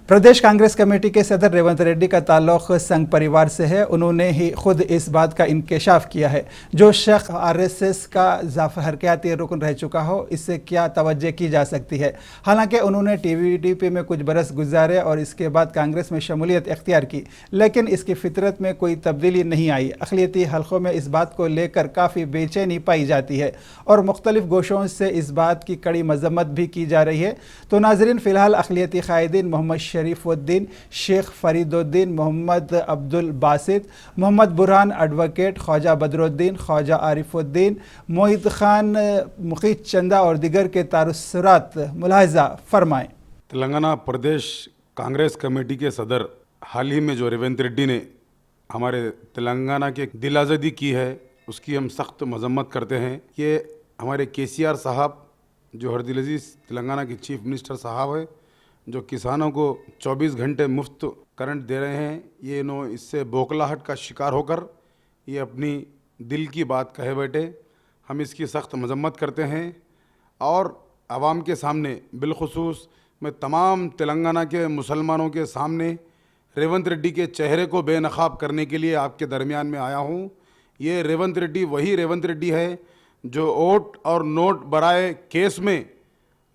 प्रदेश Congress committee के सदर रेवंत रेड्डी का ताल्लुक संघ परिवार से है। उन्होंने ही खुद इस बात का इंकशाफ किया है। जो शख्स आरएसएस का हरकयाती रुकन रह चुका हो, इससे क्या तवज्जो की जा सकती है। हालांकि उन्होंने टीवीडीपी में कुछ बरस गुजारे और इसके बाद कांग्रेस में शमूलियत इख्तियार की, लेकिन इसकी फितरत में कोई तब्दीली नहीं आई। अक़लियती हलकों में इस बात को लेकर काफ़ी बेचैनी पाई जाती है और मुख्तलिफ गोशों से इस बात की कड़ी मजम्मत भी की जा रही है। तो नाज़रीन, फ़िलहाल अक़लियती क़ायदीन मोहम्मद शरीफुद्दीन, शेख फरीदुद्दीन, मोहम्मद अब्दुल बासित, मोहम्मद बुरहान एडवोकेट, ख्वाजा बदरुद्दीन, ख्वाजा आरिफुद्दीन, मोहित खान, मुखीत चंदा और दिगर के तारुसरात मुलाहजा फरमाएँ। तेलंगाना प्रदेश कांग्रेस कमेटी के सदर हाल ही में जो रेवंत रेड्डी ने हमारे तेलंगाना के दिल आज़ादी की है, उसकी हम सख्त मजम्मत करते हैं। ये हमारे केसीआर साहब जो हरदिल अजीज़ तेलंगाना के चीफ मिनिस्टर साहब है, जो किसानों को 24 घंटे मुफ्त करंट दे रहे हैं, ये इससे बौखलाहट का शिकार होकर ये अपनी दिल की बात कहे बैठे। हम इसकी सख्त मजम्मत करते हैं और आवाम के सामने, बिलखुसूस मैं तमाम तेलंगाना के मुसलमानों के सामने रेवंत रेड्डी के चेहरे को बेनकाब करने के लिए आपके दरमियान में आया हूँ। ये रेवंत रेड्डी वही रेवंत रेड्डी है जो ओट और नोट बराए केस में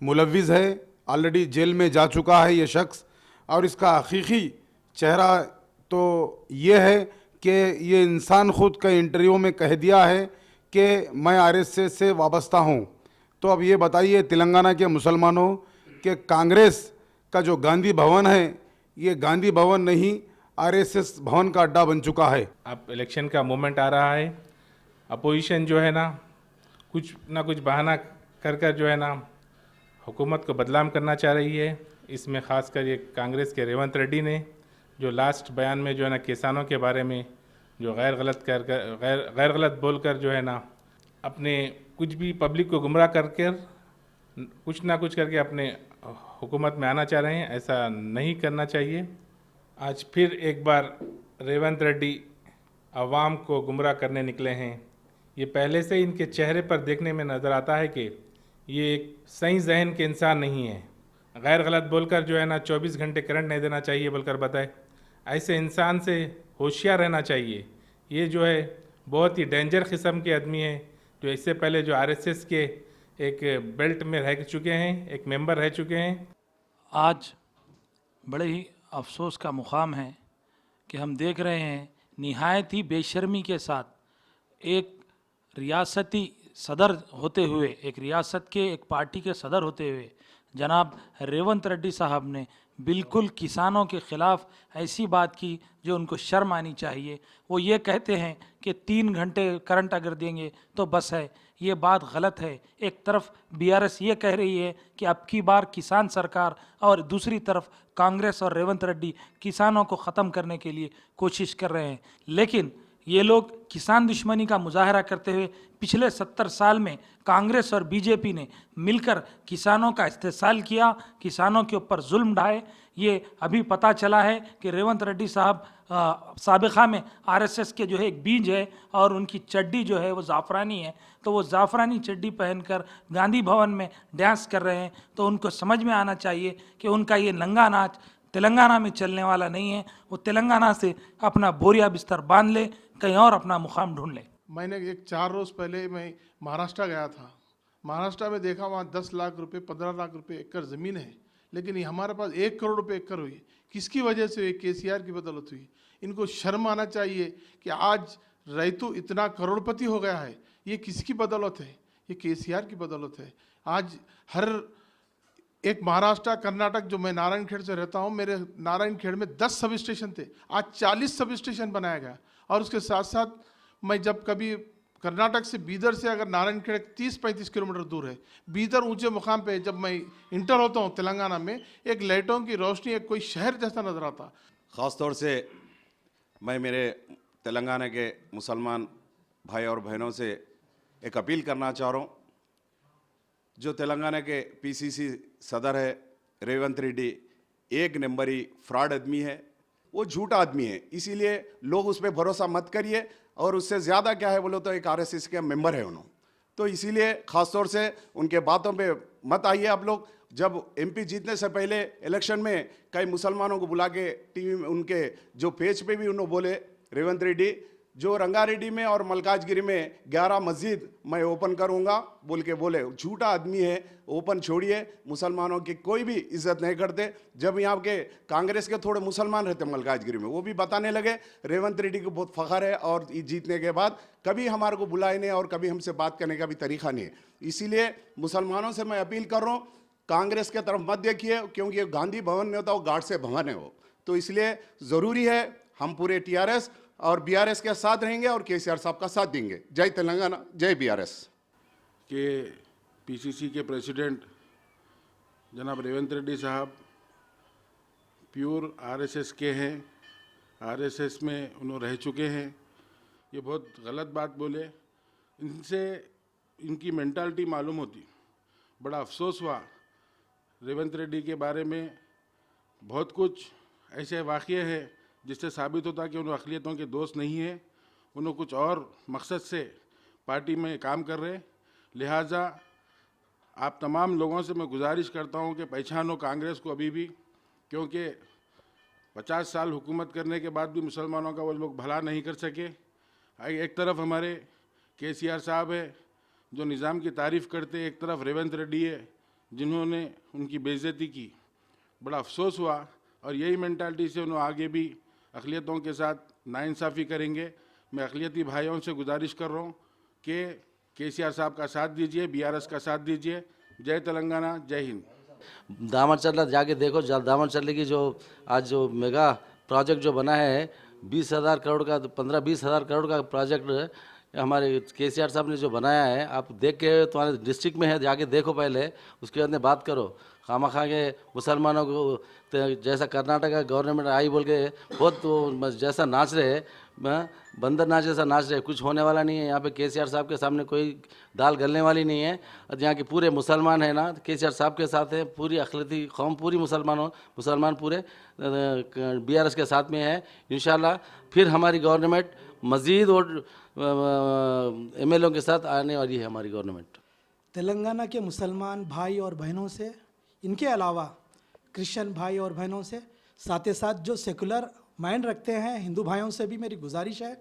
मुलव्विज़ है। ऑलरेडी जेल में जा चुका है ये शख्स, और इसका हकीकी चेहरा तो ये है कि ये इंसान खुद का इंटरव्यू में कह दिया है कि मैं आरएसएस से वाबस्ता हूँ। तो अब ये बताइए तेलंगाना के मुसलमानों कि कांग्रेस का जो गांधी भवन है, ये गांधी भवन नहीं आरएसएस भवन का अड्डा बन चुका है। अब इलेक्शन का मोमेंट आ रहा है, अपोजिशन जो है ना कुछ बहाना कर जो है ना हुकूमत को बदनाम करना चाह रही है। इसमें ख़ासकर ये कांग्रेस के रेवंत रेड्डी ने जो लास्ट बयान में जो है ना किसानों के बारे में जो गैर गलत बोलकर जो है ना अपने कुछ भी पब्लिक को गुमराह करके कुछ ना कुछ करके अपने हुकूमत में आना चाह रहे हैं। ऐसा नहीं करना चाहिए। आज फिर एक बार रेवंत रेड्डी आवाम को गुमराह करने निकले हैं। ये पहले से इनके चेहरे पर देखने में नज़र आता है कि ये एक सही जहन के इंसान नहीं है। गैर गलत बोलकर जो है ना 24 घंटे करंट नहीं देना चाहिए बोलकर बताए। ऐसे इंसान से होशियार रहना चाहिए। ये जो है बहुत ही डेंजर किस्म के आदमी है, जो इससे पहले जो आरएसएस के एक बेल्ट में रह चुके हैं, एक मेंबर रह चुके हैं। आज बड़े ही अफसोस का मुकाम है कि हम देख रहे हैं निहायत ही बेशर्मी के साथ एक रियासती सदर होते हुए, एक रियासत के एक पार्टी के सदर होते हुए जनाब रेवंत रेड्डी साहब ने बिल्कुल किसानों के ख़िलाफ़ ऐसी बात की जो उनको शर्म आनी चाहिए। वो ये कहते हैं कि 3 घंटे करंट अगर देंगे तो बस है। ये बात गलत है। एक तरफ बीआरएस ये कह रही है कि अब की बार किसान सरकार, और दूसरी तरफ कांग्रेस और रेवंत रेड्डी किसानों को ख़त्म करने के लिए कोशिश कर रहे हैं। लेकिन ये लोग किसान दुश्मनी का मुजाहरा करते हुए पिछले 70 साल में कांग्रेस और बीजेपी ने मिलकर किसानों का इस्तेसाल किया, किसानों के ऊपर जुल्म ढाए। ये अभी पता चला है कि रेवंत रेड्डी साहब साबिक़ा में आरएसएस के जो है एक बीज है और उनकी चड्डी जो है वो ज़ाफ़रानी है। तो वो ज़ाफ़रानी चड्डी पहनकर गांधी भवन में डांस कर रहे हैं। तो उनको समझ में आना चाहिए कि उनका ये नंगा नाच तेलंगाना में चलने वाला नहीं है। वो तेलंगाना से अपना बोरिया बिस्तर बांध ले, कहीं और अपना मुकाम ढूंढ ले। मैंने एक 4 रोज़ पहले मैं महाराष्ट्र गया था। महाराष्ट्र में देखा वहाँ 10 लाख रुपए 15 लाख रुपए एकड़ ज़मीन है, लेकिन ये हमारे पास 1 करोड़ रुपए एकड़ हुई। किसकी वजह से हुई? केसीआर की बदौलत हुई। इनको शर्म आना चाहिए कि आज रैतु इतना करोड़पति हो गया है। ये किसकी बदौलत है? ये केसीआर की बदौलत है। आज हर एक महाराष्ट्र, कर्नाटक, जो मैं नारायणखेड़ से रहता हूँ, मेरे नारायणखेड़ में 10 सब स्टेशन थे, आज 40 सब स्टेशन बनाया गया। और उसके साथ साथ मैं जब कभी कर्नाटक से बीदर से अगर नारायणखेड़ 30-35 किलोमीटर दूर है, बीदर ऊंचे मुकाम पे जब मैं इंटर होता हूँ तेलंगाना में, एक लाइटों की रोशनी एक कोई शहर जैसा नज़र आता। ख़ास तौर से मैं मेरे तेलंगाना के मुसलमान भाई और बहनों से एक अपील करना चाह रहा हूँ। जो तेलंगाना के पीसीसी सदर है रेवंत रेड्डी, एक नंबरी फ्रॉड आदमी है, वो झूठा आदमी है। इसीलिए लोग उस पर भरोसा मत करिए। और उससे ज़्यादा क्या है बोलो तो एक आरएसएस के मेंबर है उन्होंने। तो इसीलिए ख़ास तौर से उनके बातों पे मत आइए आप लोग। जब एमपी जीतने से पहले इलेक्शन में कई मुसलमानों को बुला के टीवी में उनके जो पेज पे भी उन्होंने बोले, रेवंत रेड्डी जो रंगारेड्डी में और मलकाजगिरी में 11 मस्जिद मैं ओपन करूंगा बोल के बोले। झूठा आदमी है, ओपन छोड़िए। मुसलमानों की कोई भी इज्जत नहीं करते। जब यहाँ के कांग्रेस के थोड़े मुसलमान रहते मलकाजगिरी में, वो भी बताने लगे रेवंत रेड्डी को बहुत फख्र है और जीतने के बाद कभी हमारे को बुलाए नहीं और कभी हमसे बात करने का भी तरीका नहीं है। इसीलिए मुसलमानों से मैं अपील कर रहा हूँ, कांग्रेस के तरफ मत देखिए, क्योंकि गांधी भवन नहीं होता, वो गार्ड से भवन है वो। तो इसलिए ज़रूरी है हम पूरे टीआरएस और बीआरएस के साथ रहेंगे और केसीआर साहब का साथ देंगे। जय तेलंगाना, जय बीआरएस। के पीसीसी के प्रेसिडेंट जनाब रेवंत रेड्डी साहब प्योर आरएसएस के हैं, आरएसएस में उन्होंने रह चुके हैं। ये बहुत गलत बात बोले। इनसे इनकी मेंटालिटी मालूम होती। बड़ा अफसोस हुआ रेवंत रेड्डी के बारे में। बहुत कुछ ऐसे वाक़ये हैं जिससे साबित होता कि उन्हें अक़लियतों के दोस्त नहीं है, उन्हें कुछ और मकसद से पार्टी में काम कर रहे। लिहाजा आप तमाम लोगों से मैं गुजारिश करता हूं कि पहचानो कांग्रेस को अभी भी, क्योंकि 50 साल हुकूमत करने के बाद भी मुसलमानों का वो लोग भला नहीं कर सके। एक तरफ हमारे केसीआर साहब है जो निज़ाम की तारीफ़ करते, एक तरफ रेवंत रेड्डी है जिन्होंने उनकी बेइज्जती की। बड़ा अफसोस हुआ और यही मेंटालिटी से उन्होंने आगे भी अक़लियतों के साथ नाइंसाफ़ी करेंगे। मैं अक़लियती भाइयों से गुजारिश कर रहा हूँ कि केसीआर साहब का साथ दीजिए, बीआरएस का साथ दीजिए। जय तेलंगाना, जय हिंद। दामनचर्ला जाके देखो, दामनचर्ले की जो आज जो मेगा प्रोजेक्ट जो बना है 20,000 करोड़ का, 15-20 हज़ार करोड़ का प्रोजेक्ट हमारे केसीआर साहब ने जो बनाया है। आप देख के, तुम्हारे डिस्ट्रिक्ट में है, जाके देखो पहले, उसके बाद में बात करो। खामखा के मुसलमानों को जैसा कर्नाटका गवर्नमेंट आई बोल के बहुत तो जैसा नाच रहे, बंदर नाच जैसा नाच रहे, कुछ होने वाला नहीं है। यहाँ पे केसीआर साहब के सामने कोई दाल गलने वाली नहीं है। यहाँ के पूरे मुसलमान है ना, केसीआर साहब के साथ है। पूरी अक़लियती कौम, पूरी मुसलमान पूरे बीआरएस के साथ में है। इंशाल्लाह फिर हमारी गवर्नमेंट मज़ीद और एमएलओ के साथ आने वाली है हमारी गवर्नमेंट। तेलंगाना के मुसलमान भाई और बहनों से, इनके अलावा क्रिश्चियन भाई और बहनों से, साथ ही साथ जो सेकुलर माइंड रखते हैं हिंदू भाइयों से भी मेरी गुजारिश है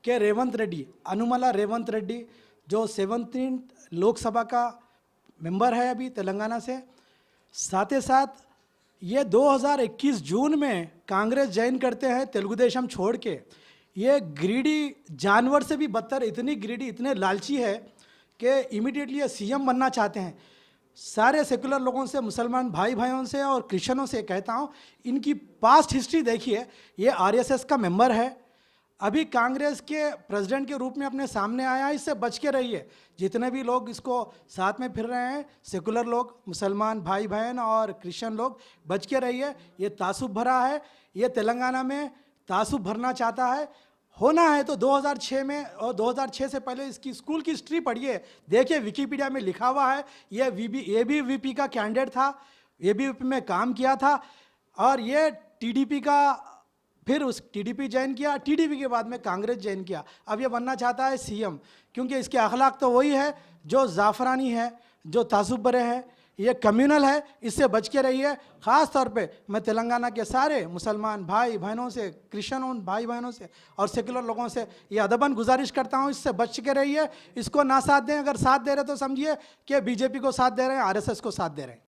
कि रेवंत रेड्डी, अनुमला रेवंत रेड्डी जो 17 लोकसभा का मेंबर है अभी तेलंगाना से, साथ ही साथ ये 2021 जून में कांग्रेस ज्वाइन करते हैं तेलुगु देशम छोड़ के। ये ग्रीडी जानवर से भी बदतर, इतनी ग्रीडी, इतने लालची है कि इमीडिएटली ये सीएम बनना चाहते हैं। सारे सेकुलर लोगों से, मुसलमान भाइयों से और क्रिश्चियनों से कहता हूँ, इनकी पास्ट हिस्ट्री देखिए। ये आरएसएस का मेंबर है, अभी कांग्रेस के प्रेसिडेंट के रूप में अपने सामने आया है। इससे बच के रहिए। जितने भी लोग इसको साथ में फिर रहे हैं, सेकुलर लोग, मुसलमान भाई बहन और क्रिश्चियन लोग, बच के रहिए। ये तासुब भरा है, ये तेलंगाना में तासुब भरना चाहता है। होना है तो 2006 में, और 2006 से पहले इसकी स्कूल की हिस्ट्री पढ़िए, देखिए विकिपीडिया में लिखा हुआ है। ये एबीवीपी का कैंडिडेट था, एबीवीपी में काम किया था और ये टीडीपी का, फिर उस टीडीपी ज्वाइन किया, टीडीपी के बाद में कांग्रेस ज्वाइन किया। अब ये बनना चाहता है सीएम, क्योंकि इसके अखलाक तो वही है जो ज़ाफ़रानी है, जो तासुब भरे है, ये कम्युनल है। इससे बच के रहिए। ख़ास तौर पे मैं तेलंगाना के सारे मुसलमान भाई बहनों से, क्रिश्चियन भाई बहनों से और सेकुलर लोगों से ये अदबन गुजारिश करता हूँ, इससे बच के रहिए। इसको ना साथ दें। अगर साथ दे रहे तो समझिए कि बीजेपी को साथ दे रहे हैं, आरएसएस को साथ दे रहे हैं।